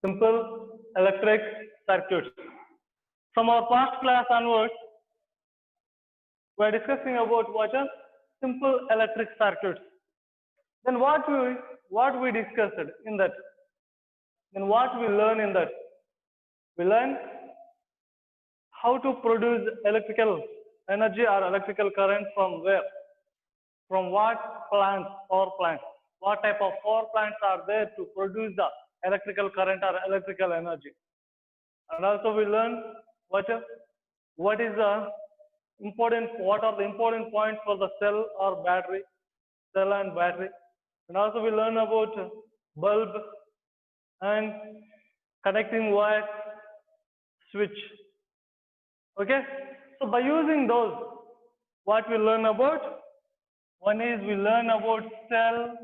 simple electric circuits. From our past class onwards, we are discussing about what are simple electric circuits. Then what we discussed in that? Then what we learn in that? We learn how to produce electrical energy or electrical current from where? From what plants, power plants? What type of power plants are there to produce the electrical current or electrical energy? And also we learn what are the important points for the cell or battery, cell and battery. And also we learn about bulb and connecting wire, switch. Okay, so by using those, what we learn about? One is we learn about cell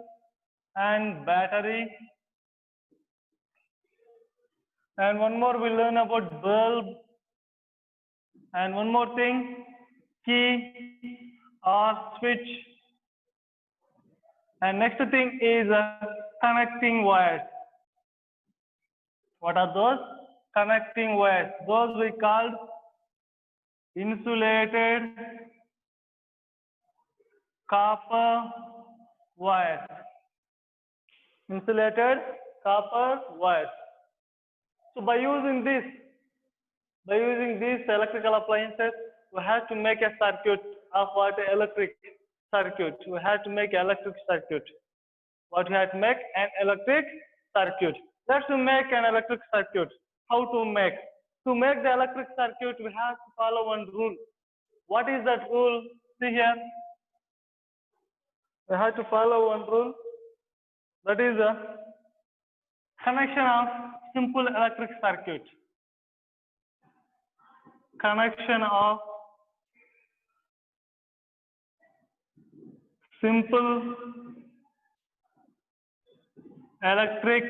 and battery, and one more we learn about bulb, and one more thing, key or switch, and next thing is connecting wires. What are those? Connecting wires. Those we called insulated copper wires. Insulated copper wires. So by using these electrical appliances, we have to make a circuit of what? Electric circuit. We have to make electric circuit. What we have to make? An electric circuit. Let's make an electric circuit. How to make? To make the electric circuit, we have to follow one rule. What is that rule? See here. We have to follow one rule. That is a connection of simple electric circuit. Connection of simple electric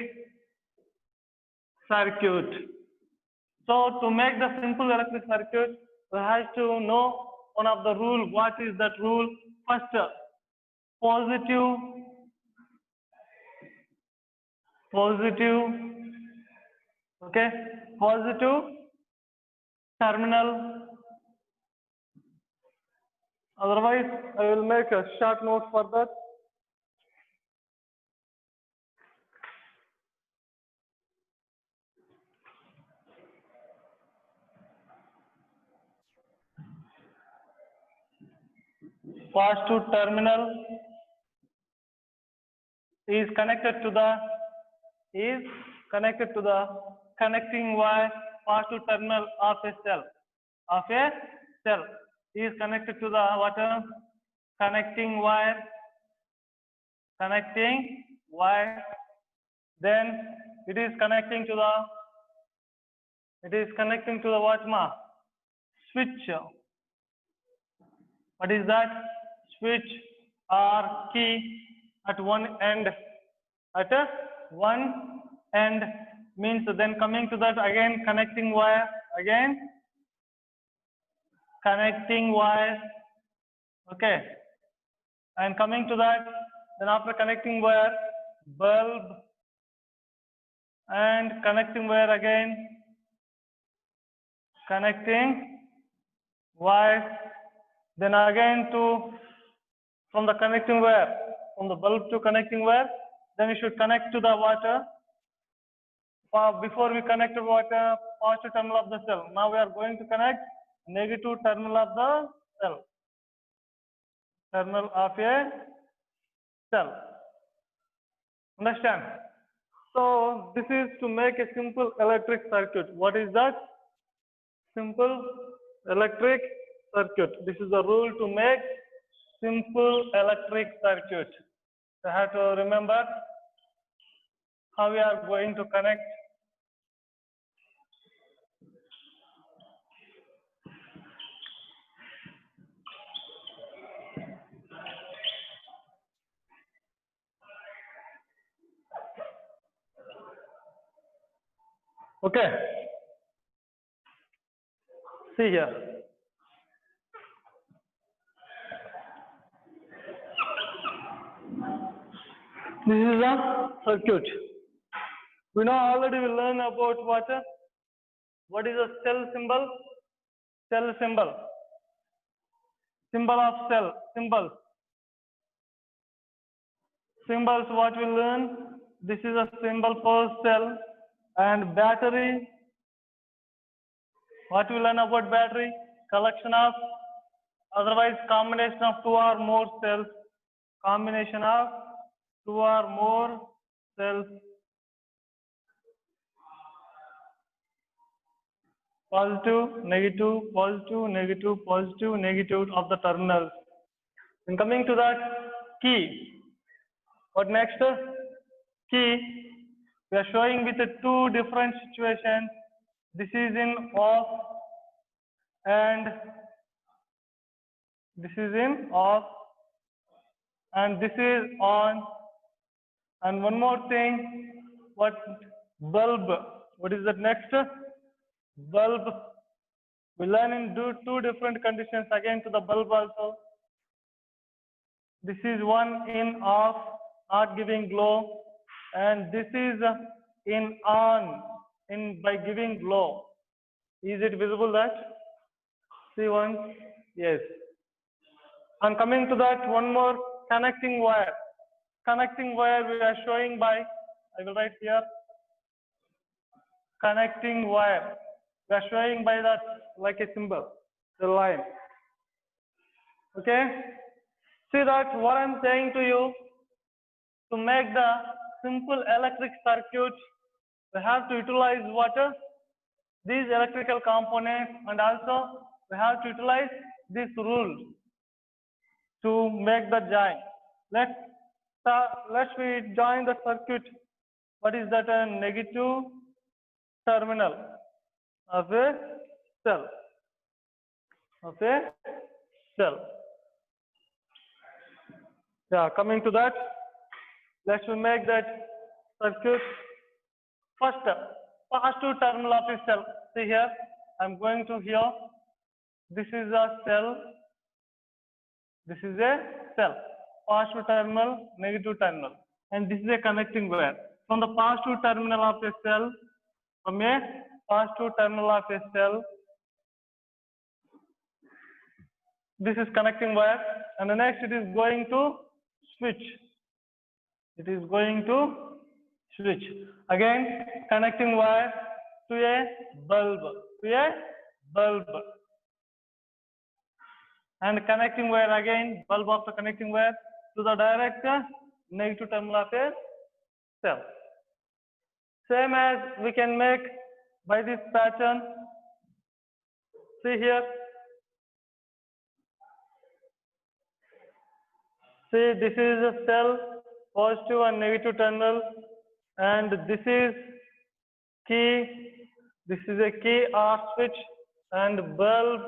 circuit. So to make the simple electric circuit, we have to know one of the rule. What is that rule? First, positive, okay, positive terminal. Otherwise, I will make a short note for that. Positive terminal is connected to the connecting wire. Positive terminal of a cell is connected to the water connecting wire. Then it is connecting to the what ma? Switch. What is that? Switch or key at one end. Means then coming to that again connecting wire. Okay. And coming to that, then after connecting wire, bulb, and connecting wire again, connecting wire, then again from the connecting wire, from the bulb to connecting wire, then you should connect to the water. Before we connect to water, positive terminal of the cell. Now we are going to connect negative terminal of the cell. Terminal of a cell. Understand? So this is to make a simple electric circuit. What is that? Simple electric circuit. This is the rule to make simple electric circuit. You have to remember how we are going to connect. Okay. See here. This is a circuit. We know already we learn about what? What is a cell symbol? Cell symbol. Symbol of cell. Symbols. Symbols what we learn. This is a symbol for cell. And battery. What we learn about battery? Collection of, otherwise combination of two or more cells. Combination of two or more cells. Positive, negative, positive, negative, positive, negative of the terminals. And coming to that, key. What next? Key. We are showing with two different situations. This is in off and this is in off and this is on. And one more thing, what? Bulb. What is that next? Bulb. We learn in two different conditions again to the bulb also. This is one in off, not giving glow, and this is in on, in by giving glow. Is it visible that? See one? Yes. And coming to that, one more connecting wire. Connecting wire we are showing by, I will write here, connecting wire. We are showing by that like a symbol, the line. Okay? See that what I'm saying to you, to make the simple electric circuit, we have to utilize what? These electrical components, and also we have to utilize this rule to make the join. Let's we join the circuit. What is that? A negative terminal of a cell. Of a cell. Yeah, coming to that, let's make that circuit. First, positive terminal of a cell. See here, I'm going to here. This is a cell. This is a cell. Positive terminal, negative terminal. And this is a connecting wire. From the positive terminal of a cell, from a positive terminal of a cell, this is connecting wire. And the next it is going to switch. It is going to switch. Again, connecting wire to a bulb. To a bulb. And connecting wire again, bulb of the connecting wire to the direct negative terminal of a cell. Same as we can make by this pattern. See here. See, this is a cell, positive and negative terminal, and this is key. This is a key or switch and bulb,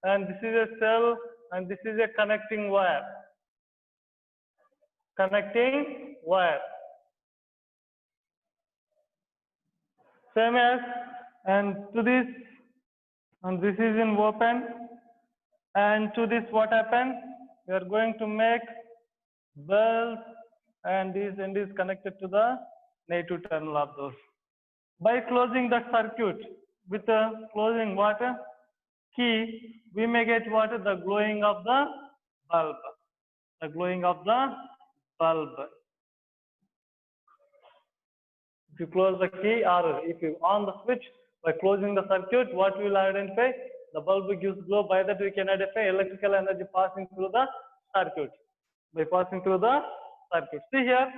and this is a cell, and this is a connecting wire. Connecting wire. Same as, and to this, and this is in open, and to this what happened? We are going to make bulb, and this end is connected to the negative terminal of those. By closing the circuit with closing what? Key, we may get what? The glowing of the bulb. The glowing of the bulb. If you close the key or if you on the switch, by closing the circuit, what we will identify? The bulb gives glow. By that we can identify electrical energy passing through the circuit. By passing through the circuit. See here,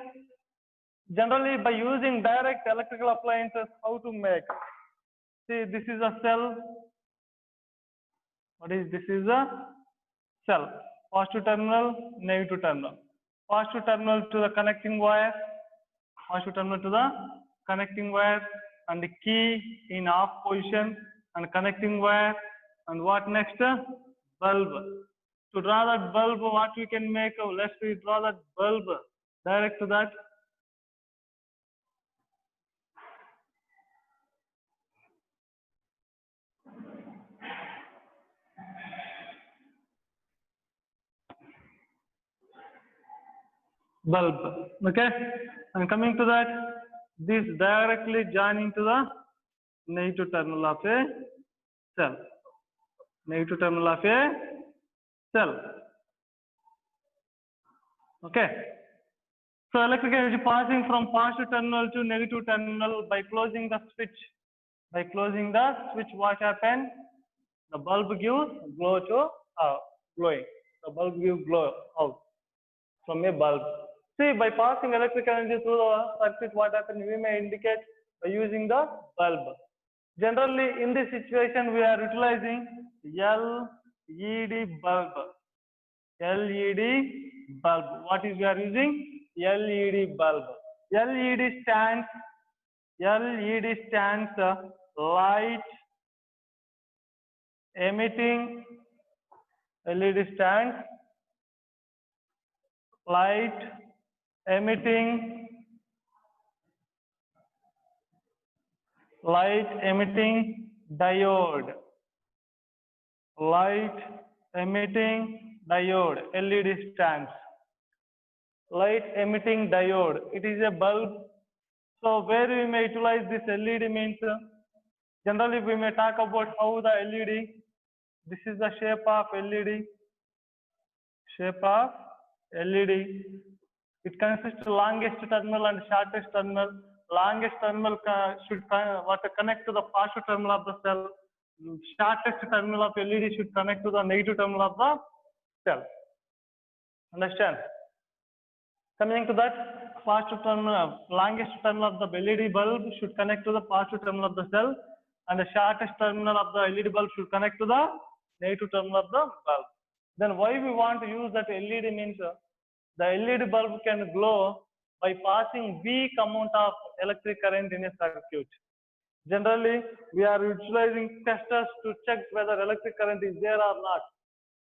generally by using direct electrical appliances, how to make? See, this is a cell. What is this? Is a cell. Positive terminal, negative terminal. Positive terminal to the connecting wire. Positive terminal to the connecting wire, and the key in off position, and connecting wire, and what next? Bulb. To draw that bulb, what we can make? Let's draw that bulb direct to that. Bulb. Okay, and coming to that, this directly joining to the negative terminal of a cell. Negative terminal of a cell. Okay. So electric energy passing from positive terminal to negative terminal by closing the switch. By closing the switch, what happens? The bulb gives glow to glowing. The bulb gives glow out from a bulb. See, by passing electric energy through the circuit, what happens? We may indicate by using the bulb. Generally, in this situation, we are utilizing LED bulb. LED bulb. What is we are using? LED bulb. LED stands light emitting. LED stands light emitting diode. Light emitting diode. LED stands. Light emitting diode. It is a bulb. So where we may utilize this LED means generally we may talk about how the LED. This is the shape of LED. Shape of LED. It consists of longest terminal and shortest terminal. Longest terminal should connect to the positive terminal of the cell. Shortest terminal of LED should connect to the negative terminal of the cell. Understand? Coming to that, positive terminal, longest terminal of the LED bulb should connect to the positive terminal of the cell, and the shortest terminal of the LED bulb should connect to the negative terminal of the bulb. Then why we want to use that LED means the LED bulb can glow by passing weak amount of electric current in a circuit. Generally, we are utilizing testers to check whether electric current is there or not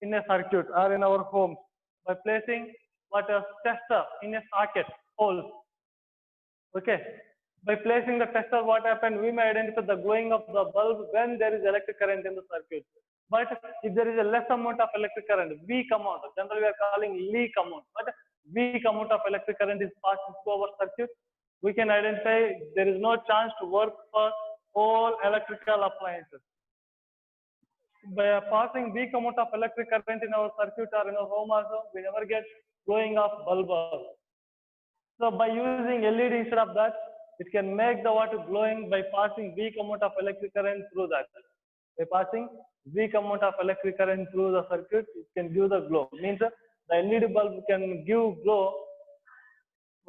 in a circuit or in our homes by placing what a tester in a socket hole. Okay. By placing the tester, what happened? We may identify the glowing of the bulb when there is electric current in the circuit. But if there is a less amount of electric current, weak amount, generally we are calling leak amount, but weak amount of electric current is passing through our circuit, we can identify there is no chance to work for all electrical appliances. By passing weak amount of electric current in our circuit or in our home also, we never get glowing of bulb. So by using LED instead of that, it can make the water glowing by passing weak amount of electric current through that. By passing weak amount of electric current through the circuit, it can give the glow. Means the LED bulb can give glow,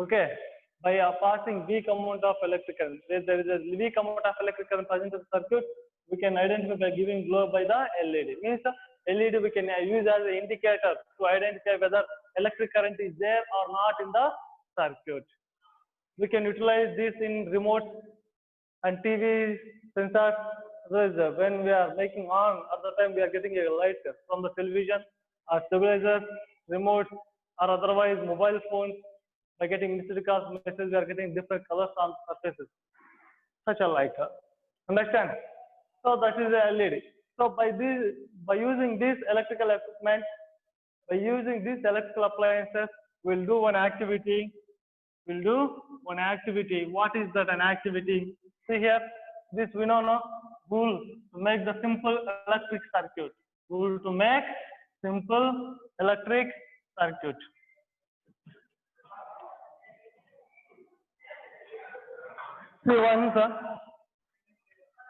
okay, by passing weak amount of electric current. Where there is a weak amount of electric current present in the circuit, we can identify by giving glow by the LED. Means the LED we can use as an indicator to identify whether electric current is there or not in the circuit. We can utilize this in remote and TV sensors. When we are making on, at the time we are getting a light from the television or stabilizers, remote, or otherwise mobile phones. By getting missed calls, messages, we are getting different colors on surfaces, such a light. Understand? So that is the LED. So by using this electrical equipment, by using these electrical appliances, we'll do one activity. What is that an activity? See here, this we know no rule to make the simple electric circuit. Rule to make simple electric circuit. See one, sir.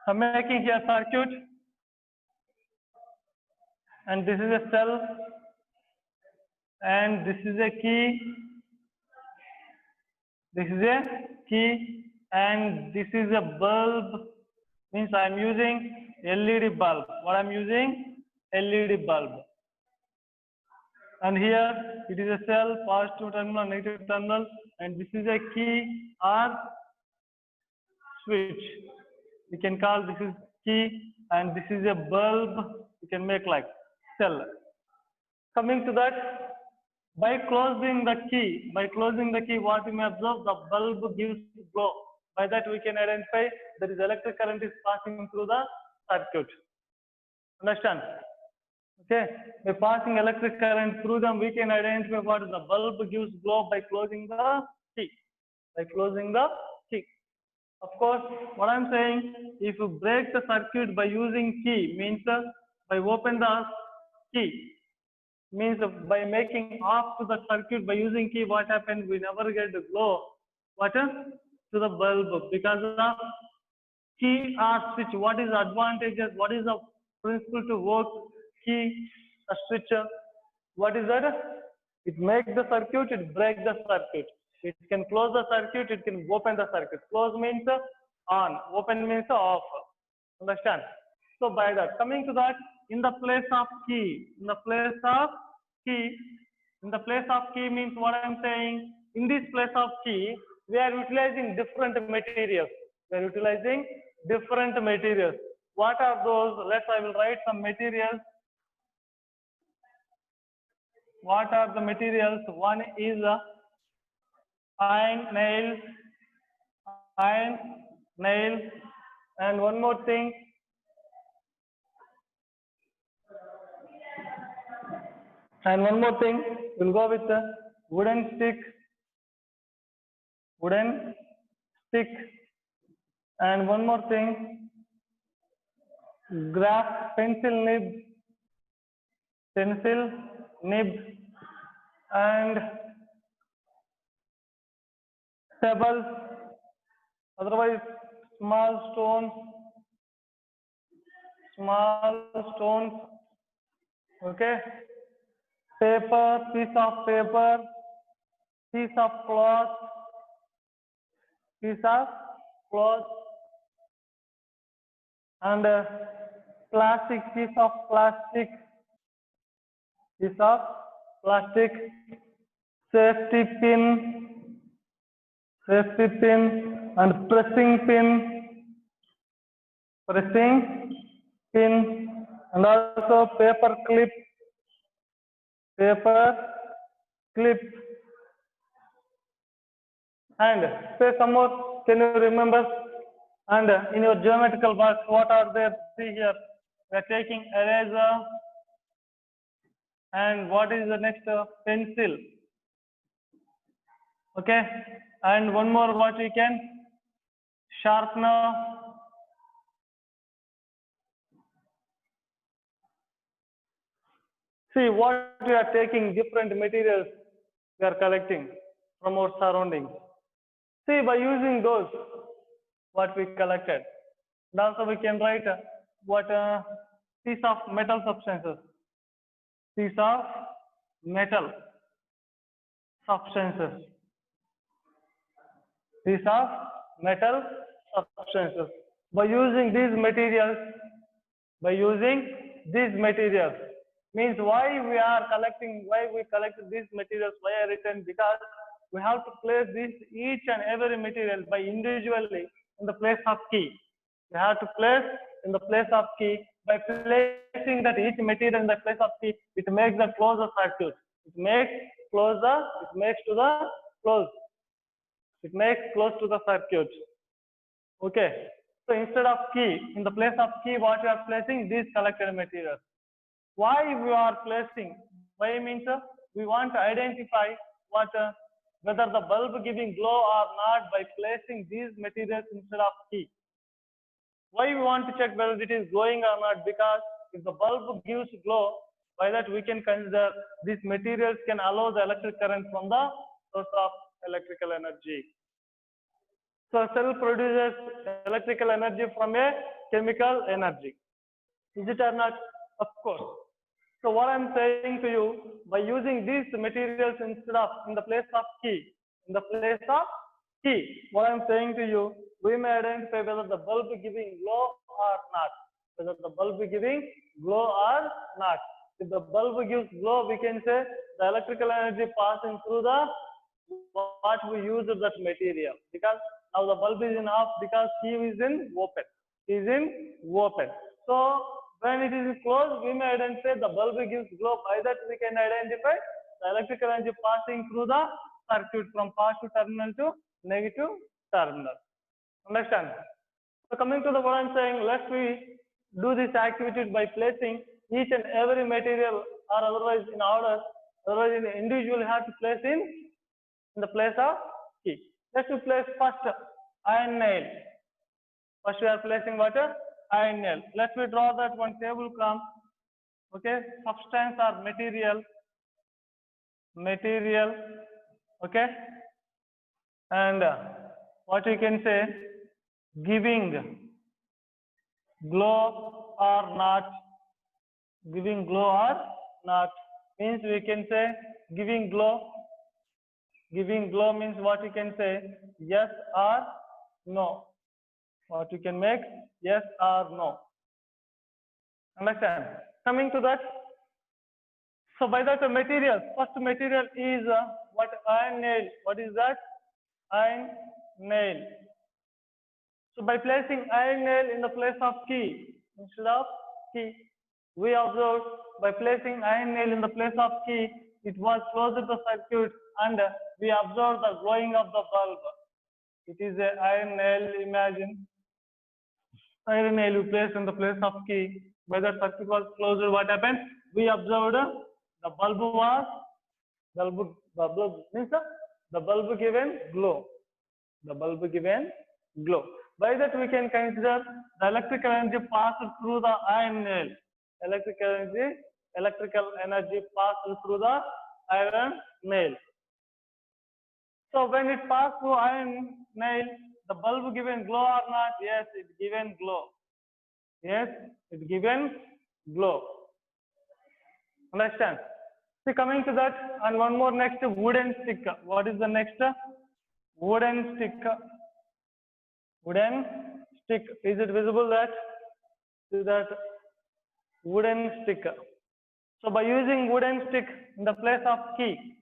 I'm making here circuit, and this is a cell, and this is a key. This is a key, and this is a bulb. Means I am using LED bulb. What I am using? LED bulb. And here it is a cell, positive terminal, negative terminal, and this is a key or switch. We can call this is key, and this is a bulb. We can make like cell. Coming to that. By closing the key, what we may observe, the bulb gives glow. By that we can identify that is electric current is passing through the circuit. Understand? Okay. By passing electric current through them, we can identify what is the bulb gives glow by closing the key. By closing the key. Of course, what I'm saying, if you break the circuit by using key, means by open the key, means by making off to the circuit by using key, what happened? We never get the glow. What is to the bulb because of key or switch. What is the advantages? What is the principle to work key a switch? What is that? It makes the circuit, it breaks the circuit. It can close the circuit, it can open the circuit. Close means on, open means off. Understand? So by that, coming to that, in the place of key, in the place of key, in the place of key means what I am saying, in this place of key, we are utilizing different materials. We are utilizing different materials. What are those? I will write some materials. What are the materials? One is iron nail, and one more thing. And one more thing, we'll go with the wooden stick, and one more thing, pencil nib, and pebbles, otherwise small stones, okay, piece of paper, piece of cloth, and piece of plastic, safety pin, and pressing pin, and also paper clip, and say some more. Can you remember? And in your geometrical box, what are there? See here, we are taking eraser, and what is the next? Pencil. Okay, and one more, what we can? Sharpener. See, what we are taking, different materials we are collecting from our surroundings. See, by using those, what we collected. And also we can write what piece of metal substances. Piece of metal substances. Piece of metal substances. By using these materials, means why we collected these materials, why I written, because we have to place this each and every material by individually in the place of key. We have to place in the place of key. By placing that each material in the place of key, it makes the closer circuit. It makes close to the circuit. Okay. So instead of key, in the place of key, what you are placing? These collected materials. Why we are placing? Why means we want to identify whether the bulb giving glow or not by placing these materials instead of key. Why we want to check whether it is glowing or not? Because if the bulb gives glow, by that we can consider these materials can allow the electric current from the source of electrical energy. So cell produces electrical energy from a chemical energy. Is it or not? Of course. So what I'm saying to you, by using these materials instead of in the place of key, what I'm saying to you, we may identify whether the bulb is giving glow or not. If the bulb gives glow, we can say the electrical energy passing through the what we use of that material, because now the bulb is in off because key is in open. So when it is closed, we may identify the bulb gives glow. By that we can identify the electrical energy passing through the circuit from positive terminal to negative terminal. Understand? So coming to the what I'm saying, let's we do this activity by placing each and every material or otherwise in order, otherwise in individually have to place in the place of key. Let's place first iron nail. First we are placing what? Iron nail. Let me draw that one table come. Okay, substance or material, okay, and what you can say, giving glow or not, giving glow or not, means we can say giving glow means what you can say, yes or no, what you can make, yes or no, understand? Coming to that, so by that material, first material is what? Iron nail. What is that? Iron nail. So by placing iron nail in the place of key instead of key, we observed by placing iron nail in the place of key, it was closed the circuit and we observed the glowing of the bulb. It is a iron nail. Imagine iron nail you placed in the place of key. By the circuit was closed, what happened? We observed the bulb was means the bulb given glow. The bulb given glow. By that we can consider the electrical energy passed through the iron nail. Electrical energy passed through the iron nail. So when it passed through iron nail, the bulb given glow or not? Yes, it given glow. Yes, it given glow. Understand? See, coming to that, and one more next, wooden stick. What is the next? Wooden stick. Wooden stick. Is it visible that? See that wooden stick. So by using wooden stick in the place of key,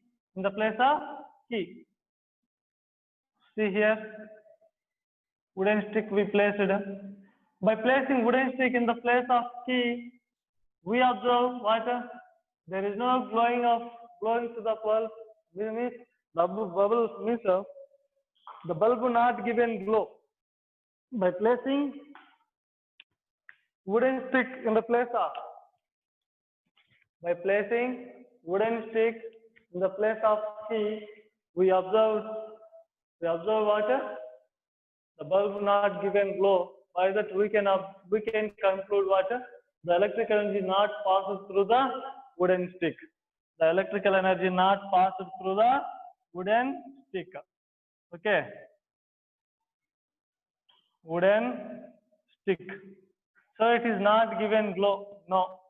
see here, wooden stick we placed. By placing wooden stick in the place of key, we observe what? There is no glowing to the bulb. Means bubble means the bulb not given glow. By placing wooden stick in the place of key, we observe what? The bulb not given glow. By that we can conclude what? The electrical energy not passes through the wooden stick. The electrical energy not passed through the wooden stick. Okay. Wooden stick. So it is not given glow. No.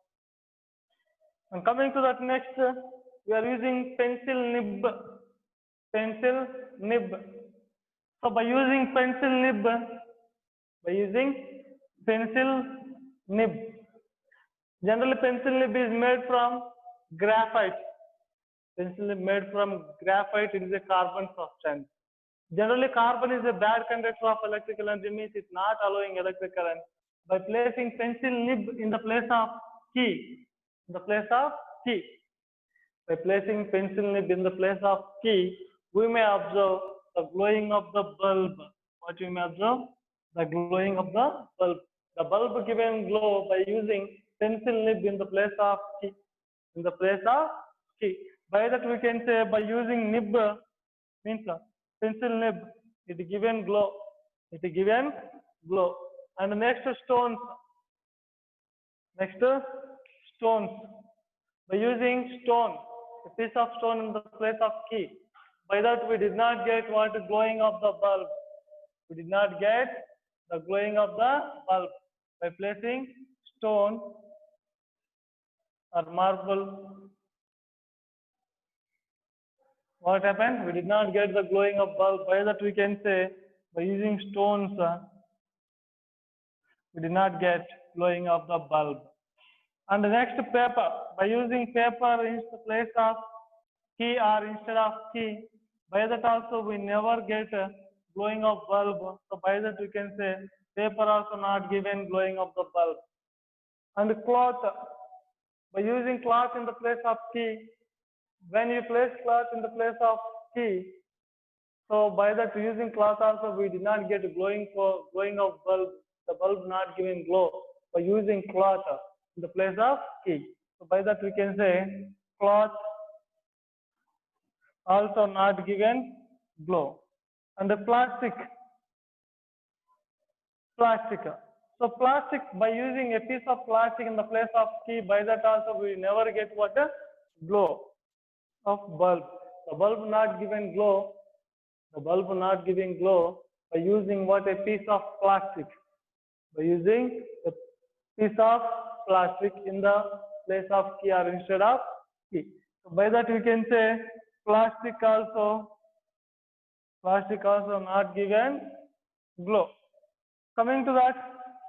And coming to that next, we are using pencil nib. So by using pencil nib, generally pencil nib is made from graphite. Pencil nib made from graphite. It is a carbon substance. Generally, carbon is a bad conductor of electrical energy, means it's not allowing electric current. By placing pencil nib in the place of key, by placing pencil nib in the place of key, we may observe the glowing of the bulb. What we may observe? The glowing of the bulb. The bulb given glow by using pencil nib in the place of key. By that we can say, by using nib means pencil nib, it given glow. And next stones. By using stone, a piece of stone in the place of key. By that we did not get what? Glowing of the bulb. By placing stone or marble, what happened? We did not get the glowing of bulb. By that we can say, by using stones, we did not get glowing of the bulb. And the next, paper. By using paper in the place of key or instead of key, by that also we never get glowing of bulb. So by that we can say paper also not given glowing of the bulb. And cloth. By using cloth in the place of key, when you place cloth in the place of key, so by that using cloth also we did not get glowing of bulb. The bulb not giving glow by using cloth in the place of key. So by that we can say cloth also not given glow. And the plastic plastic. So plastic, by using a piece of plastic in the place of key, by that also we never get what a glow of bulb. The bulb not given glow, the bulb not giving glow by using what a piece of plastic. By using a piece of plastic in the place of key or instead of key. So by that we can say plastic also not given glow. Coming to that,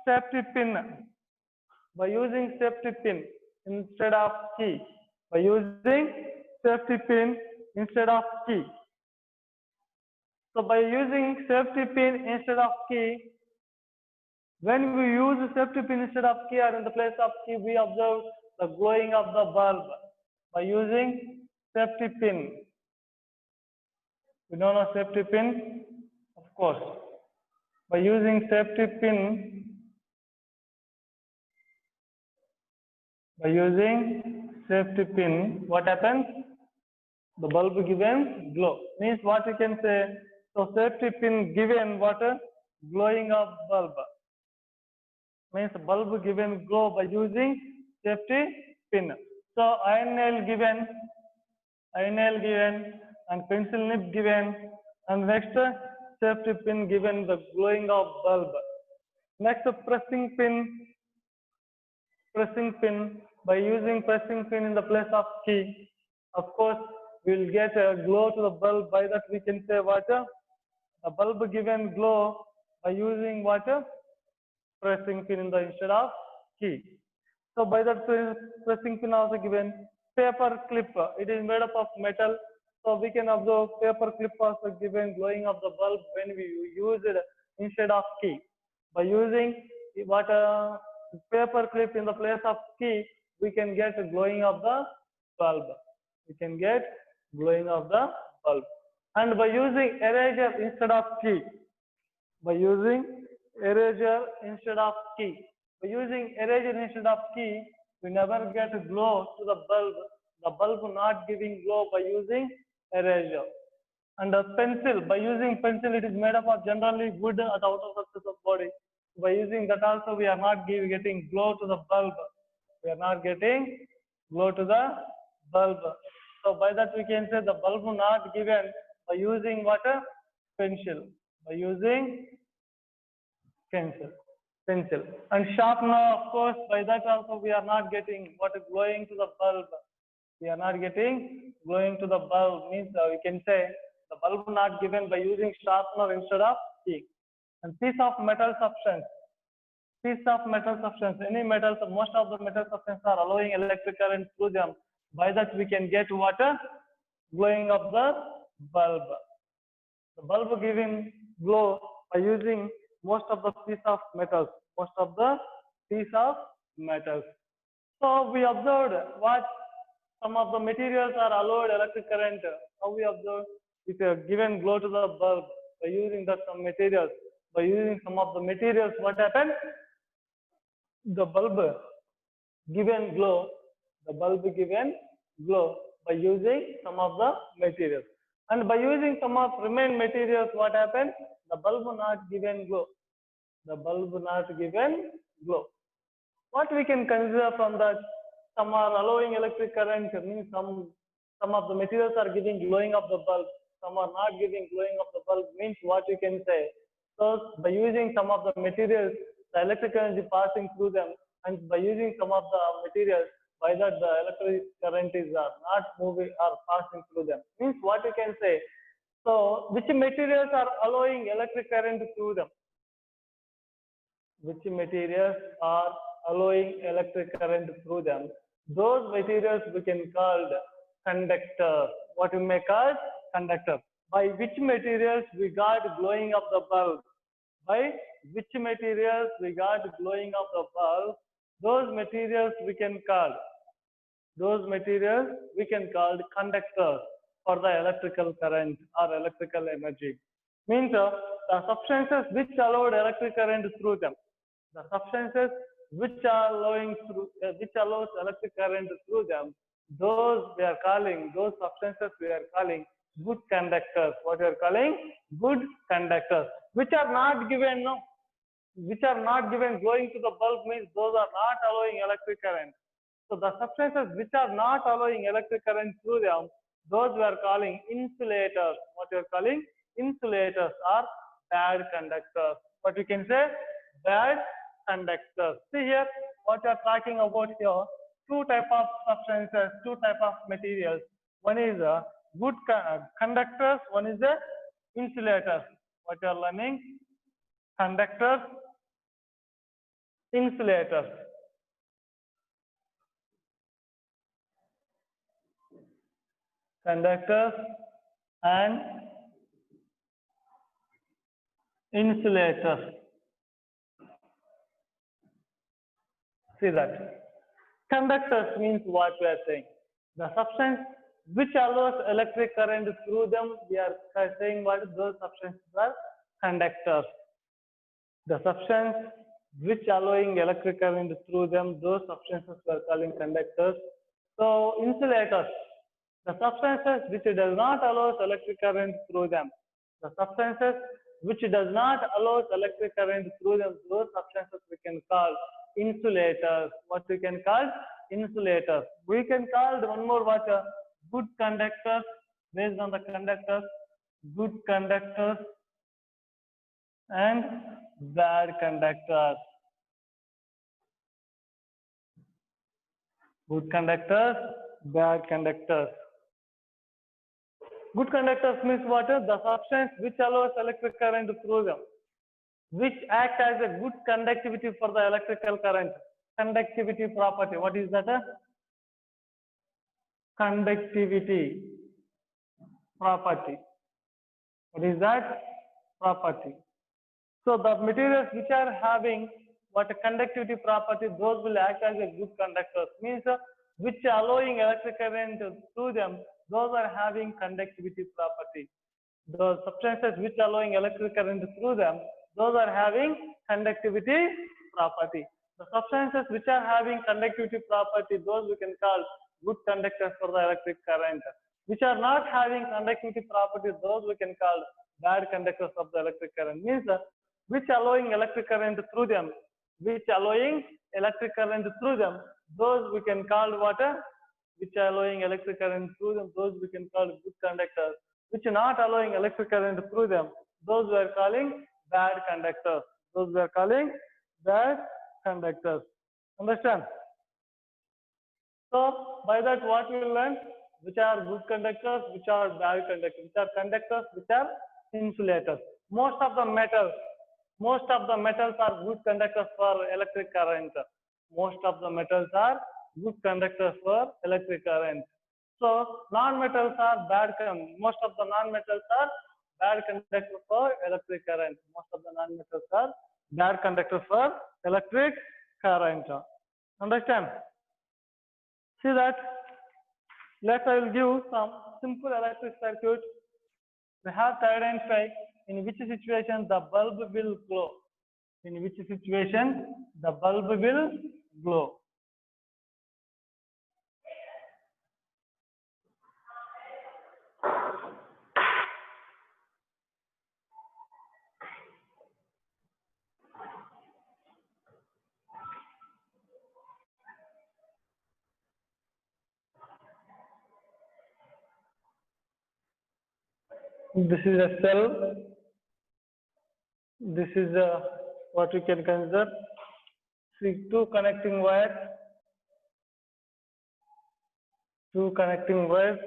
safety pin. By using safety pin instead of key. By using safety pin instead of key. So by using safety pin instead of key, when we use safety pin instead of key or in the place of key, we observe the glowing of the bulb. By using safety pin. We don't know safety pin, of course. By using safety pin, what happens? The bulb given glow. Means what you can say, so safety pin given what? Glowing of bulb. Means bulb given glow by using safety pin. So iron nail given, and pencil nib given, and next safety pin given the glowing of bulb. Next pressing pin. By using pressing pin in the place of key, of course we will get a glow to the bulb. By that we can say what? The bulb given glow by using what? Pressing pin in the instead of key. So by that pressing pin also given. Paper clip, it is made up of metal, so we can observe paper clip also given glowing of the bulb when we use it instead of key. By using what paper clip in the place of key, we can get glowing of the bulb. And by using eraser instead of key. By using eraser instead of key, we never get glow to the bulb. The bulb not giving glow by using eraser. And a pencil, by using pencil, it is made up of generally wood at the outer surface of body. By using that also we are not getting glow to the bulb. So by that we can say the bulb not given by using what? Pencil. And sharpener, of course, by that also we are not getting what is glowing to the bulb. Means we can say the bulb not given by using sharpener instead of key. And piece of metal substance. Any metals, most of the metal substances are allowing electric current through them. By that we can get water glowing of the bulb. The bulb giving glow by using most of the piece of metals. So we observed what some of the materials are allowed electric current. How we observe if a given glow to the bulb by using some materials. By using some of the materials, what happened? The bulb given glow by using some of the materials. And by using some of remain materials, what happened? The bulb not given glow. What we can consider from that? Some are allowing electric current, means some of the materials are giving glowing of the bulb, some are not giving glowing of the bulb, means what we can say. So by using some of the materials, the electric energy passing through them, and by using some of the materials, by that the electric current is not moving or passing through them. Means what we can say. So which materials are allowing electric current through them? Those materials we can call conductor. What we may call conductor. By which materials we got glowing of the bulb? Those materials we can call conductors for the electrical current or electrical energy. Means the substances which allowed electric current through them. The substances which allows electric current through them, those substances we are calling good conductors. What we are calling? Good conductors. Which are not given, no? which are not given glowing to the bulb means those are not allowing electric current. So the substances which are not allowing electric current through them, those we are calling insulators. What we are calling insulators are bad conductors. What we can say? Bad conductors. See here, what we are talking about here, two type of substances, two type of materials. One is good conductors, one is the insulators. What you are learning? Conductors, insulators. Conductors and insulators. See that. Conductors means what we are saying. The substance which allows electric current through them, we are saying what those substances are conductors. The substance which allowing electric current through them, those substances we are calling conductors. So insulators, the substances which does not allow electric current through them. The substances which does not allow electric current through them, those substances we can call insulators. What we can call? Insulators. We can call one more what? Good conductors, based on the conductors, good conductors and bad conductors. Good conductors, bad conductors. Good conductors means what? The substance which allows electric current through them, which act as a good conductivity for the electrical current. Conductivity property. What is that? Conductivity property. What is that? Property. So the materials which are having what a conductivity property, those will act as a good conductors. Means which allowing electric current through them, those are having conductivity property. The substances which allowing electric current through them, those are having conductivity property. The substances which are having conductivity property, those we can call good conductors for the electric current. Which are not having conductivity property, those we can call bad conductors of the electric current. Means which allowing electric current through them, which allowing electric current through them, those we can call what? Which allowing electric current through them, those we can call good conductors. Which are not allowing electric current through them, those we are calling bad conductors. Those we are calling bad conductors. Understand? So by that what we will learn? Which are good conductors, which are bad conductors, which are conductors, which are insulators. Most of the metals are good conductors for electric current. Most of the metals are good conductors for electric current. So non-metals are bad. Most of the non-metals are bad conductors for electric current. Most of the non-metals are bad conductors for electric current. Understand? See that? Next, I will give some simple electric circuit. We have to identify in which situation the bulb will glow. In which situation the bulb will glow. This is a cell. This is what we can consider. See, two connecting wires. Two connecting wires.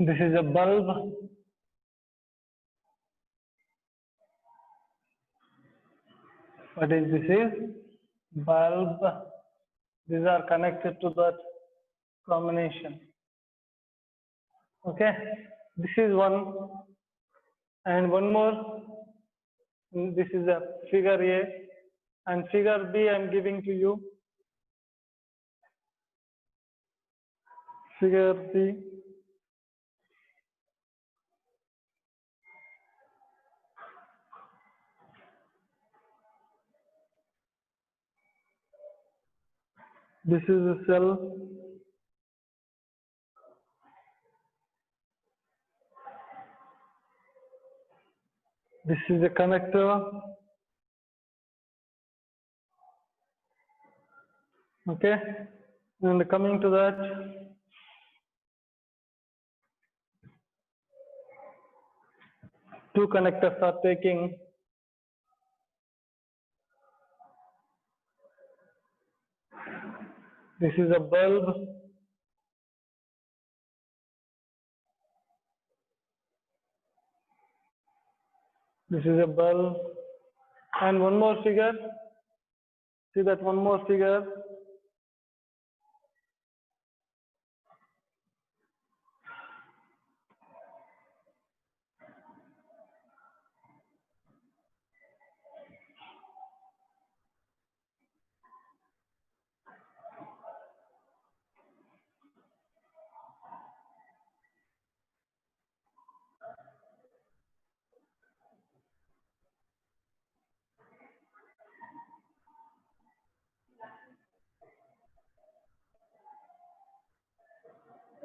This is a bulb. What is this? Is bulb. These are connected to that combination. Okay, this is one, and one more. This is a figure A, and figure B I am giving to you. Figure B. This is a cell. This is a connector. Okay, and coming to that, two connectors are taking this is a bulb. This is a bulb, and one more figure. See that one more figure.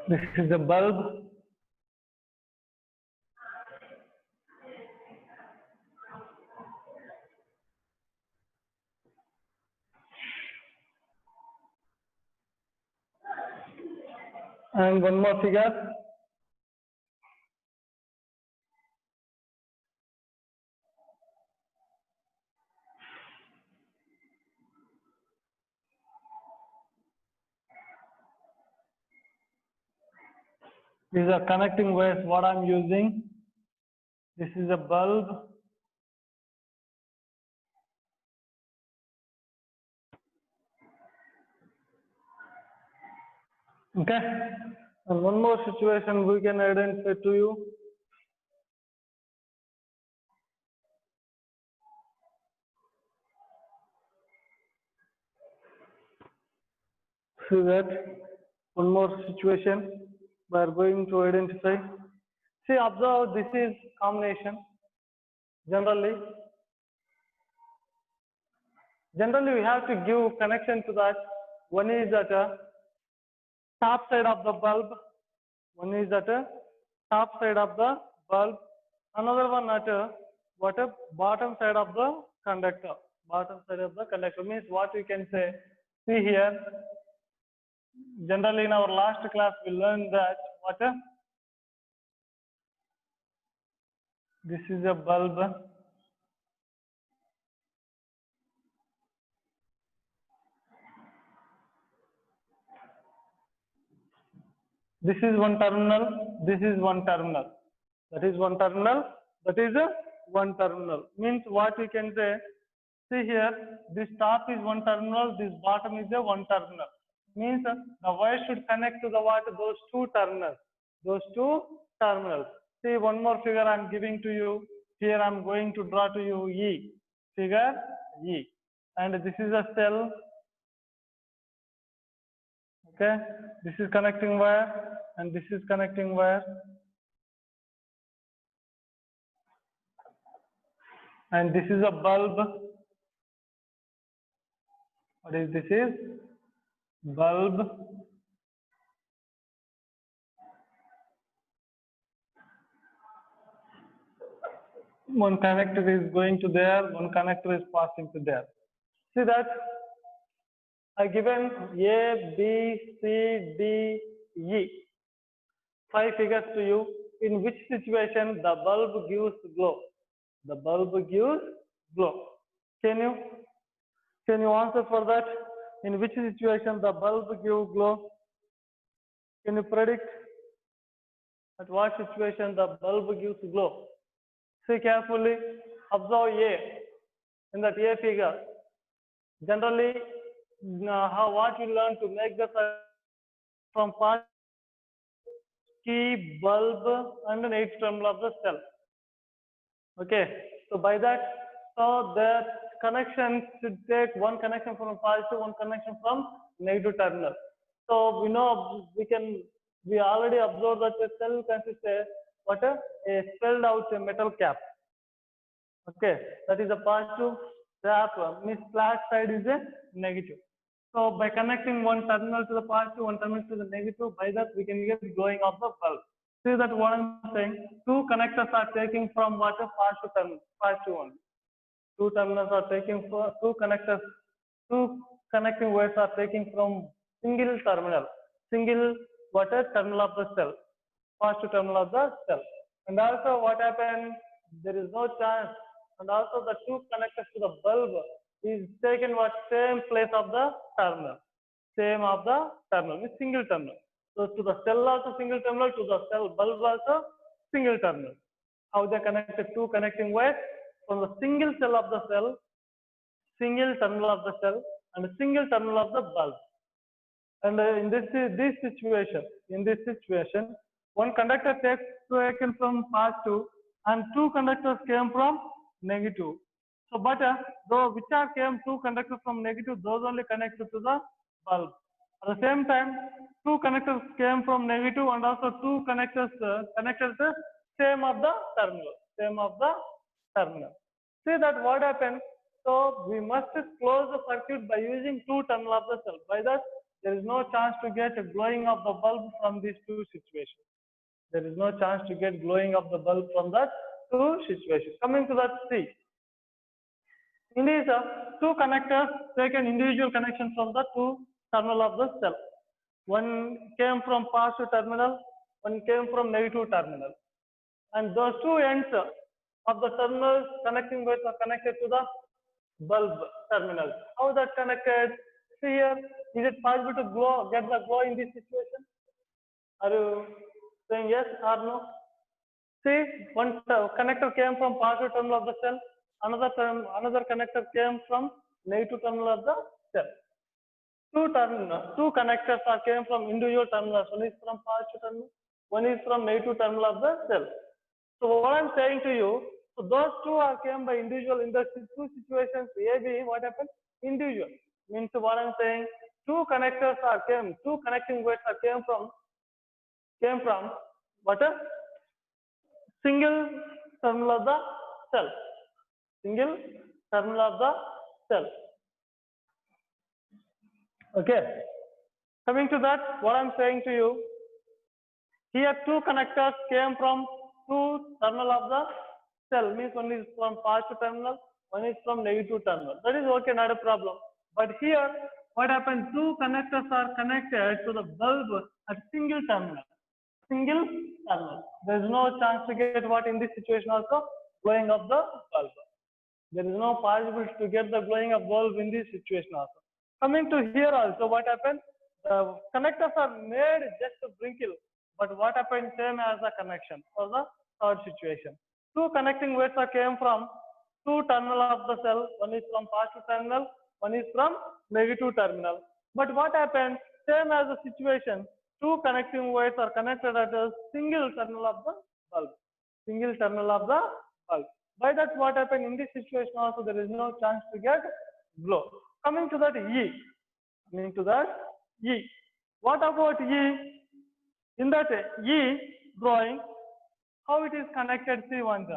This is a bulb. And one more figure. These are connecting wires what I'm using. This is a bulb. Okay. And one more situation we can identify to you. See that one more situation we are going to identify. See, observe this is combination. Generally we have to give connection to that. One is at a top side of the bulb. One is at a top side of the bulb. Another one at a bottom side of the conductor. Bottom side of the conductor means what we can say. See here. Generally in our last class we learned that this is a bulb. This is one terminal, this is one terminal. That is one terminal, that is a one terminal. Means what we can say, see here, this top is one terminal, this bottom is a one terminal. Means the wire should connect to the those two terminals. Those two terminals. See one more figure I am giving to you. Here I am going to draw to you E. Figure E. And this is a cell. Okay, this is connecting wire and this is connecting wire, and this is a bulb. What is this? Is bulb. One connector is going to there, one connector is passing to there. See that I given A, B, C, D, E. 5 figures to you. In which situation the bulb gives glow? The bulb gives glow. Can you answer for that? In which situation the bulb gives glow? Can you predict at what situation the bulb gives glow? See carefully. Observe A. In that A figure, generally what you learn to make the from part key, bulb and an 8th terminal of the cell. Okay, so by that, so the connection should take one connection from positive, one connection from negative terminal. So we know we already observed that the cell consists of a spelled out metal cap. Okay, that is a positive cap, means flat side is a negative. So by connecting one terminal to the positive, one terminal to the negative, by that we can get glowing of the bulb. See that what I'm saying? Two connectors are taking from what a positive terminal, positive one. Two terminals are taking for two connectors, two connecting wires are taking from single terminal, single what a terminal of the cell, positive terminal of the cell. And also what happened? There is no chance. And also the two connectors to the bulb is taken what same place of the terminal, same of the terminal, means single terminal. So to the cell also single terminal, to the cell bulb also single terminal. How they connected two connecting wires from the single cell of the cell, single terminal of the cell, and a single terminal of the bulb. And in this situation, one conductor taken from positive, and two conductors came from negative. So, but though which are came two conductors from negative, those only connected to the bulb. At the same time, two connectors came from negative, and also two connectors connected the same of the terminal, same of the terminal. See that what happened? So we must close the circuit by using two terminal of the cell. By that, there is no chance to get a glowing of the bulb from these two situations. There is no chance to get glowing of the bulb from that two situations. Coming to that C. In these two connectors, take an individual connection from the two terminal of the cell. One came from positive terminal, one came from negative terminal. And those two ends of the terminals connecting wires are connected to the bulb terminal. How that connected? See here, is it possible to get the glow in this situation? Are you saying yes or no? See, one connector came from positive terminal of the cell, another connector came from negative terminal of the cell. Two connectors are came from individual terminals. One is from positive terminal, one is from negative terminal of the cell. So what I'm saying to you, so those two are came by individual in the two situations. A, B, what happened? Individual. Means what I'm saying, two connectors are came, two connecting wires are came from what a single terminal of the cell. Single terminal of the cell. Okay. Coming to that, what I'm saying to you, here two connectors came from two terminal of the cell, means one is from positive terminal, one is from negative terminal. That is okay, not a problem. But here, what happened? Two connectors are connected to the bulb at single terminal. Single terminal. There is no chance to get what in this situation also glowing of the bulb. There is no possibility to get the glowing of bulb in this situation also. Coming to here also, what happened? The connectors are made just to sprinkle, but what happened? Same as the connection for the third situation. Two connecting wires are came from two terminal of the cell. One is from positive terminal, one is from negative terminal. But what happened? Same as the situation. Two connecting wires are connected at a single terminal of the bulb. Single terminal of the bulb. By that, what happened in this situation also, there is no chance to get glow. Coming to that E. Coming to that E. What about E? In that E drawing, how it is connected? See once.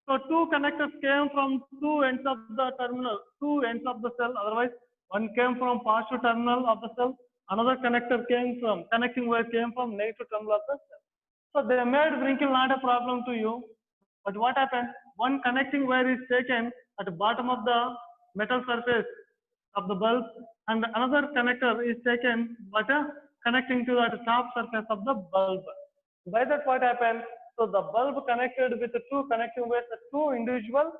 So two connectors came from two ends of the terminal, two ends of the cell. Otherwise, one came from positive terminal of the cell. Another connector came from connecting wire came from negative terminal of the cell. So they made wrinkle not a problem to you. But what happened? One connecting wire is taken at the bottom of the metal surface of the bulb, and another connector is taken but connecting to the top surface of the bulb. By that, what happened? So the bulb connected with the two connecting wires at two individual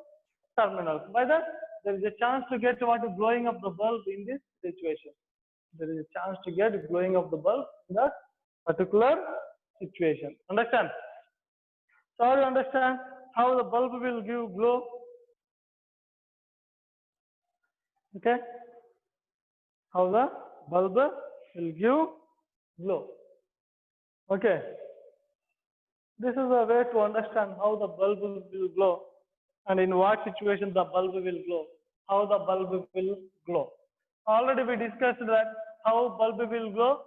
terminals. By that, there is a chance to get what is glowing of the bulb in this situation. There is a chance to get glowing of the bulb in that particular situation. Understand? So you understand how the bulb will give glow? Okay? How the bulb will give glow. Okay? This is a way to understand how the bulb will glow and in what situation the bulb will glow, how the bulb will glow. Already we discussed that how bulb will glow.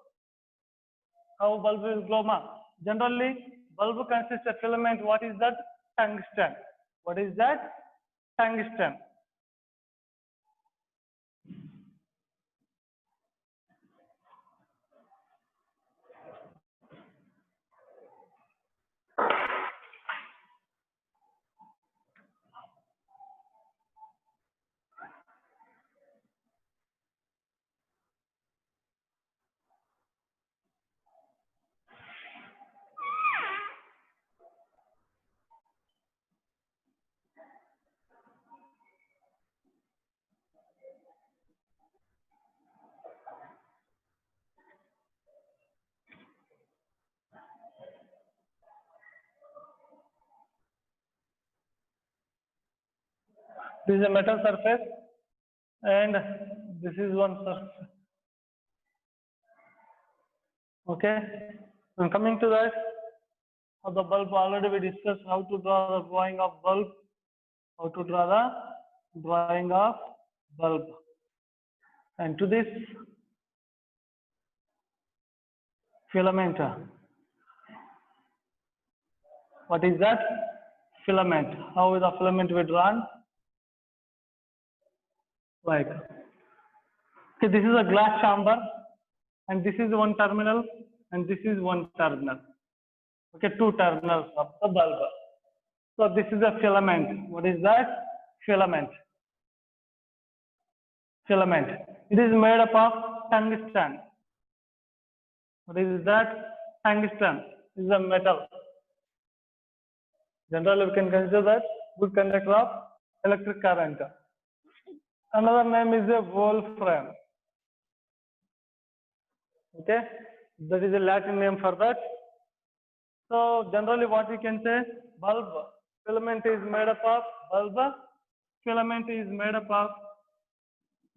How bulb will glow, ma? Generally, bulb consists of filament. What is that? Tungsten. What is that? Tungsten. This is a metal surface, and this is one surface. Okay, and coming to that of the bulb, already we discussed how to draw the drawing of bulb. How to draw the drawing of bulb. And to this filament. What is that? Filament. How is the filament we drawn? Like, okay, this is a glass chamber, and this is one terminal, and this is one terminal. Okay, two terminals of the bulb. So this is a filament. What is that? Filament. Filament. It is made up of tungsten. What is that? Tungsten is a metal. Generally, we can consider that good conductor of electric current. Another name is a wolfram. Okay, that is a Latin name for that. So generally, what we can say, bulb filament is made up of bulb. Filament is made up of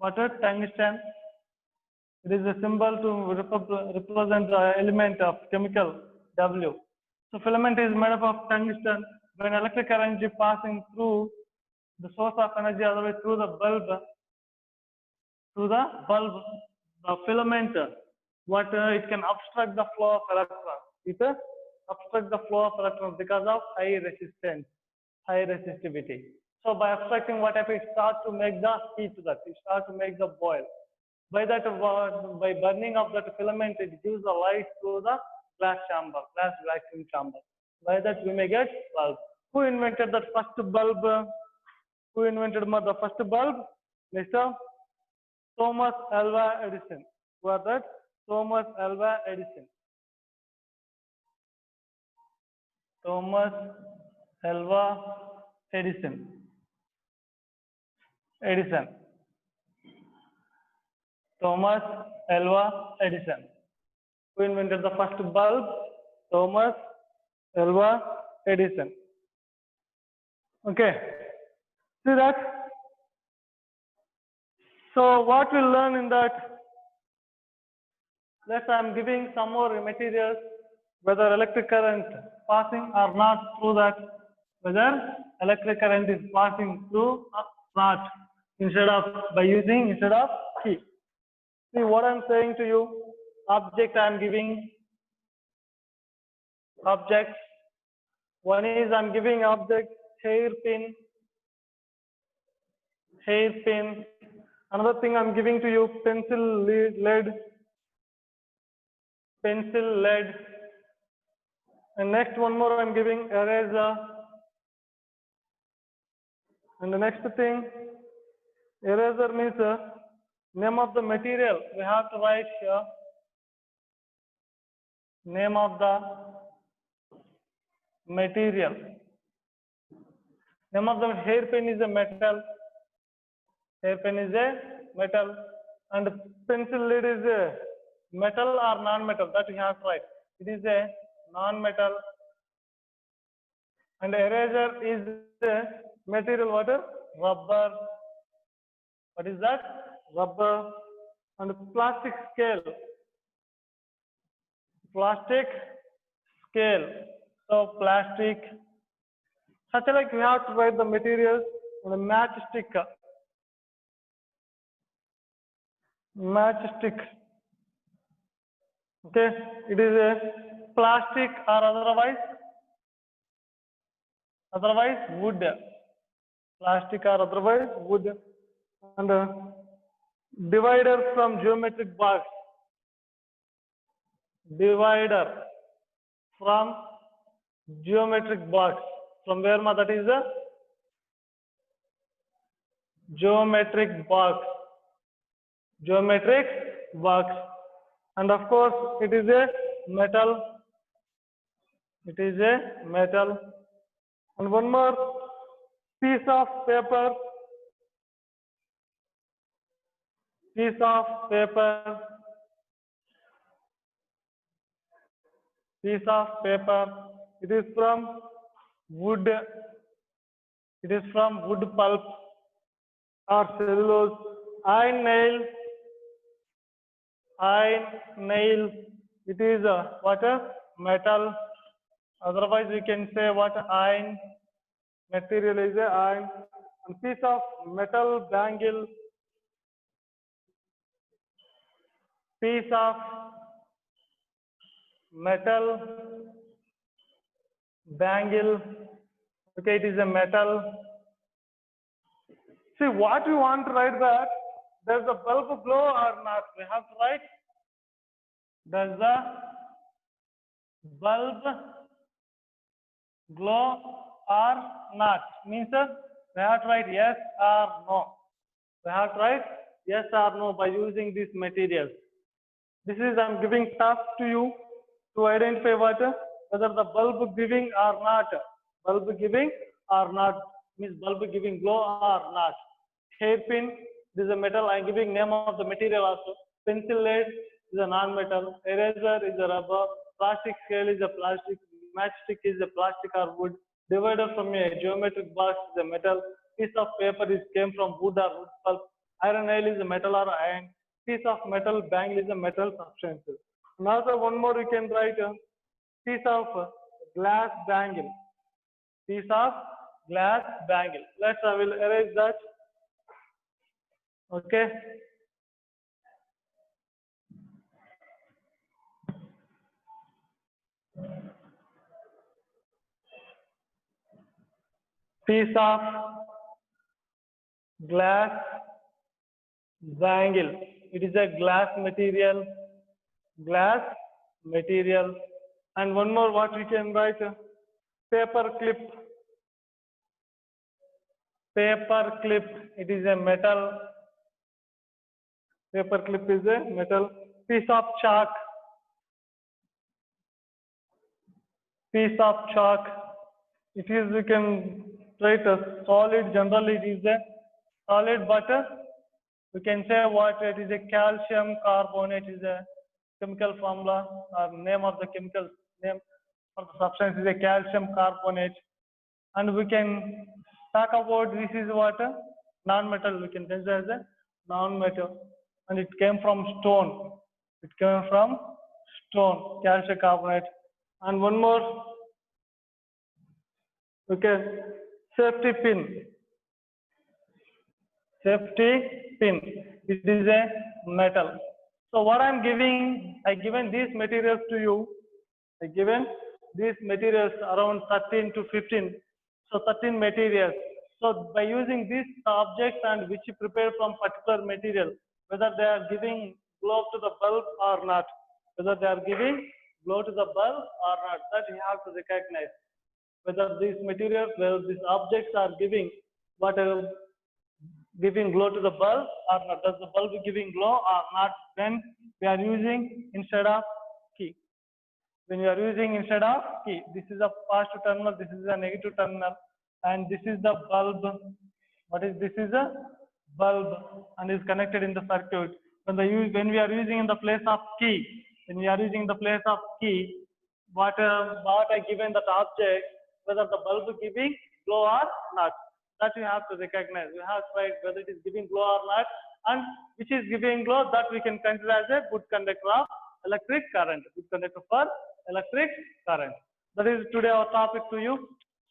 water, tungsten. It is a symbol to represent the element of chemical W. So filament is made up of tungsten. When electric energy passing through the source of energy, otherwise through the bulb, the filament, it can obstruct the flow of electrons. It obstructs the flow of electrons because of high resistance, high resistivity. So by obstructing, what happens? It starts to make the heat that it starts to make the boil. By that, by burning of that filament, it gives the light to the glass chamber, glass vacuum chamber. By that, we may get bulb. Who invented that first bulb? Who invented the first bulb? Mr. Thomas Alva Edison. Who are that? Thomas Alva Edison. Thomas Alva Edison. Edison. Thomas Alva Edison. Who invented the first bulb? Thomas Alva Edison. Okay. See that? So what we'll learn in that? Let's I am giving some more materials, whether electric current passing or not through that, whether electric current is passing through or not, instead of key. See what I'm saying to you, object I am giving, objects. One is I'm giving object hairpin. Another thing I'm giving to you, pencil lead. And next one more I'm giving eraser. And the next thing, eraser means name of the material. We have to write here name of the material. Name of the hairpin is a metal. Hairpin is a metal, and pencil lead is a metal or non-metal. That we have to write. It is a non-metal, and eraser is a material. What? Rubber. What is that? Rubber. And plastic scale. So plastic. Such like we have to write the materials on a matchstick. Okay, it is a plastic or otherwise wood. Plastic or otherwise wood. And divider from geometric box. Divider from geometric box. From where that is a geometric box. And of course it is a metal. And one more piece of paper. It is from wood. It is from wood pulp. or cellulose. Iron nail, it is what a metal. Otherwise, we can say what iron material is a iron. And piece of metal bangle, piece of metal bangle. Okay, it is a metal. See what we want to write that. Does the bulb glow or not? We have to write. Does the bulb glow or not? Means we have to write yes or no. We have to write yes or no by using these materials. This is I'm giving task to you to identify whether the bulb giving or not. Bulb giving or not means bulb giving glow or not. Hairpin, this is a metal. I'm giving name of the material also. Pencil lead is a non-metal. Eraser is a rubber. Plastic scale is a plastic. Matchstick is a plastic or wood. Divider from a geometric box is a metal. Piece of paper is came from wood or wood pulp. Iron nail is a metal or iron. Piece of metal bangle is a metal substance. Another one more you can write piece of glass bangle. Piece of glass bangle. I will erase that. Okay. Piece of glass bangle. It is a glass material. Glass material. And one more what we can write paper clip. Paper clip. It is a metal. Paper clip is a metal. Piece of chalk. Piece of chalk. It is we can write a solid. Generally, it is a solid, but we can say what it is a calcium carbonate is a chemical formula or name of the chemical name of the substance is a calcium carbonate. And we can talk about this is what non-metal. We can consider as a non-metal, and it came from stone. It came from stone, calcium carbonate. And one more. Okay, safety pin. Safety pin. It is a metal. So what I'm giving, I given these materials to you. I given these materials around 13 to 15. So 13 materials. So by using these objects and which you prepare from particular material, whether they are giving glow to the bulb or not, whether they are giving glow to the bulb or not, that you have to recognize. Whether these materials, whether these objects are giving giving glow to the bulb or not. Does the bulb giving glow or not when we are using instead of key? When you are using instead of key, this is a positive terminal, this is a negative terminal, and this is the bulb. What is this? Is a bulb and is connected in the circuit. When we are using in the place of key, what I given that object, whether the bulb giving glow or not, that you have to recognize. We have to write whether it is giving glow or not, and which is giving glow, that we can consider as a good conductor of electric current. Good conductor for electric current. That is today our topic to you,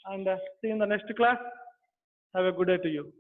and see you in the next class. Have a good day to you.